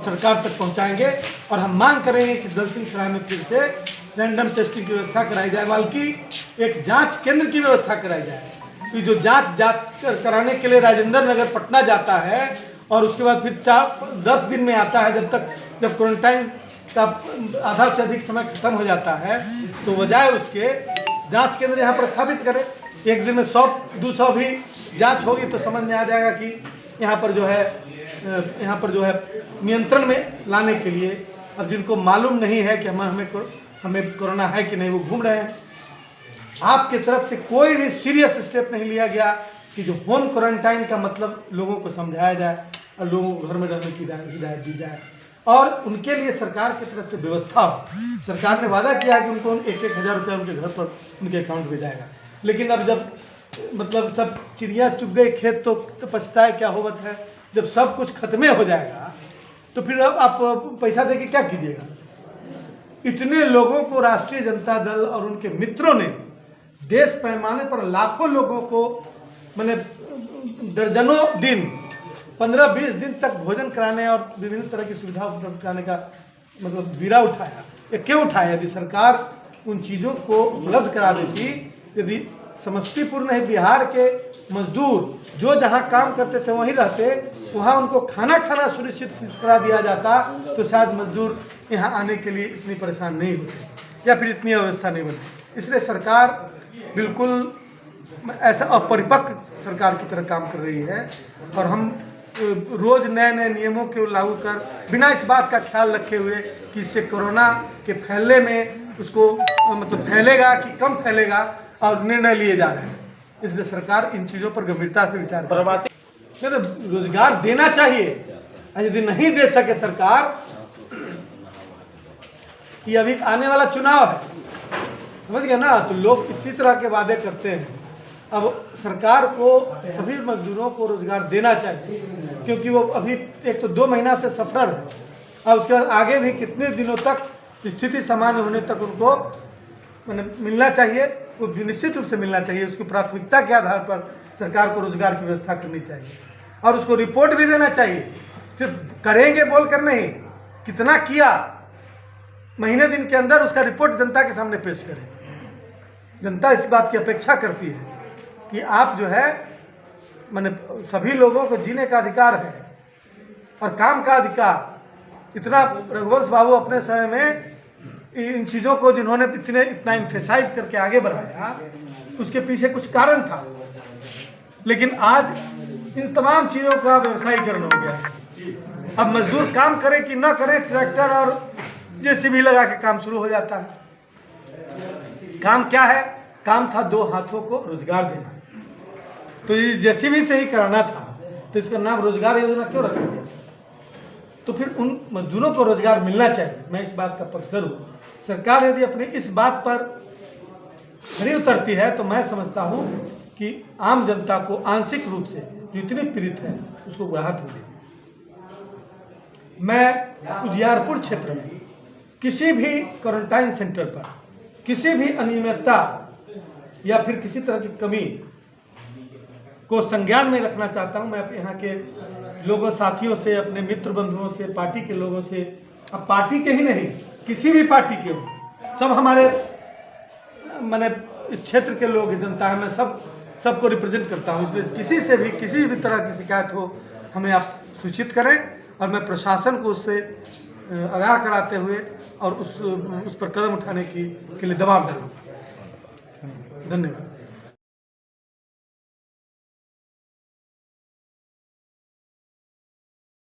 सरकार तक पहुंचाएंगे और हम मांग करेंगे कि दलसिंह सराय में फिर से रैंडम टेस्टिंग की व्यवस्था कराई जाए, बल्कि एक जांच केंद्र की व्यवस्था कराई जाए कि जो जांच कराने के लिए राजेंद्र नगर पटना जाता है और उसके बाद फिर 10 दिन में आता है, जब क्वारंटाइन का आधा से अधिक समय खत्म हो जाता है, तो बजाय उसके जांच केंद्र यहाँ पर स्थापित करें। एक दिन में 100-200 भी जांच होगी तो समझ में आ जाएगा कि यहाँ पर जो है नियंत्रण में लाने के लिए। अब जिनको मालूम नहीं है कि हमें कोरोना है कि नहीं, वो घूम रहे हैं। आपके तरफ से कोई भी सीरियस स्टेप नहीं लिया गया कि जो होम क्वारंटाइन का मतलब लोगों को समझाया जाए और लोगों को घर में रहने की हिदायत दी जाए और उनके लिए सरकार की तरफ से व्यवस्था हो। सरकार ने वादा किया कि उनको 1-1 हज़ार रुपये उनके घर पर उनके अकाउंट में जाएगा, लेकिन अब जब मतलब सब चिड़िया चुग गई खेत तो पछताए क्या होवत है। जब सब कुछ खत्मे हो जाएगा तो फिर अब आप पैसा देके क्या कीजिएगा। इतने लोगों को राष्ट्रीय जनता दल और उनके मित्रों ने देश पैमाने पर लाखों लोगों को मैंने दर्जनों दिन 15-20 दिन तक भोजन कराने और विभिन्न तरह की सुविधा उपलब्ध कराने का मतलब बीड़ा उठाया। ये क्यों उठाया? यदि सरकार उन चीज़ों को उपलब्ध करा देती, यदि समस्तीपुर नहीं बिहार के मजदूर जो जहाँ काम करते थे वहीं रहते, वहाँ उनको खाना सुनिश्चित करा दिया जाता तो शायद मजदूर यहाँ आने के लिए इतनी परेशान नहीं होते या फिर इतनी अवस्था नहीं बनती। इसलिए सरकार बिल्कुल ऐसा अपरिपक्व सरकार की तरह काम कर रही है और हम रोज़ नए नियमों को लागू कर बिना इस बात का ख्याल रखे हुए कि इससे कोरोना के फैलने में उसको मतलब फैलेगा कि कम फैलेगा और निर्णय लिए जा रहे हैं। इसलिए सरकार इन चीज़ों पर गंभीरता से विचार प्रवासी रोजगार देना चाहिए। यदि नहीं दे सके सरकार, ये अभी आने वाला चुनाव है, समझ गए ना, तो लोग इसी तरह के वादे करते हैं। अब सरकार को सभी मजदूरों को रोजगार देना चाहिए, क्योंकि वो अभी एक तो 2 महीना से सफर है और उसके बाद आगे भी कितने दिनों तक स्थिति सामान्य होने तक उनको मिलना चाहिए, वो निश्चित रूप से मिलना चाहिए। उसकी प्राथमिकता के आधार पर सरकार को रोजगार की व्यवस्था करनी चाहिए और उसको रिपोर्ट भी देना चाहिए। सिर्फ करेंगे बोलकर नहीं, कितना किया महीने दिन के अंदर उसका रिपोर्ट जनता के सामने पेश करें। जनता इस बात की अपेक्षा करती है कि आप जो है सभी लोगों को जीने का अधिकार है और काम का अधिकार। इतना रघुवंश बाबू अपने समय में इन चीज़ों को जिन्होंने इतना इम्फेसाइज करके आगे बढ़ाया, उसके पीछे कुछ कारण था, लेकिन आज इन तमाम चीज़ों का व्यवसायीकरण हो गया। अब मजदूर काम करे कि ना करे, ट्रैक्टर और जेसीबी लगा के काम शुरू हो जाता है। काम क्या है? काम था 2 हाथों को रोजगार देना, तो ये जेसीबी से ही कराना था, तो इसका नाम रोजगार योजना क्यों रखा गया? तो फिर उन मजदूरों को रोजगार मिलना चाहिए। मैं इस बात का पक्षधर हूँ। सरकार यदि अपनी इस बात पर खरी उतरती है तो मैं समझता हूँ कि आम जनता को आंशिक रूप से जो इतनी पीड़ित है उसको राहत मिलेगी। मैं उजियारपुर क्षेत्र में किसी भी क्वारंटाइन सेंटर पर किसी भी अनियमितता या फिर किसी तरह की कमी को संज्ञान में रखना चाहता हूं। मैं यहाँ के लोगों, साथियों से, अपने मित्र बंधुओं से, पार्टी के लोगों से, अब पार्टी के ही नहीं किसी भी पार्टी के हो, सब हमारे इस क्षेत्र के लोग, जनता है, मैं सबको रिप्रेजेंट करता हूँ। इसलिए किसी भी तरह की शिकायत हो हमें आप सूचित करें और मैं प्रशासन को उससे आगाह कराते हुए और उस पर कदम उठाने के लिए दबाव डालूँ। धन्यवाद।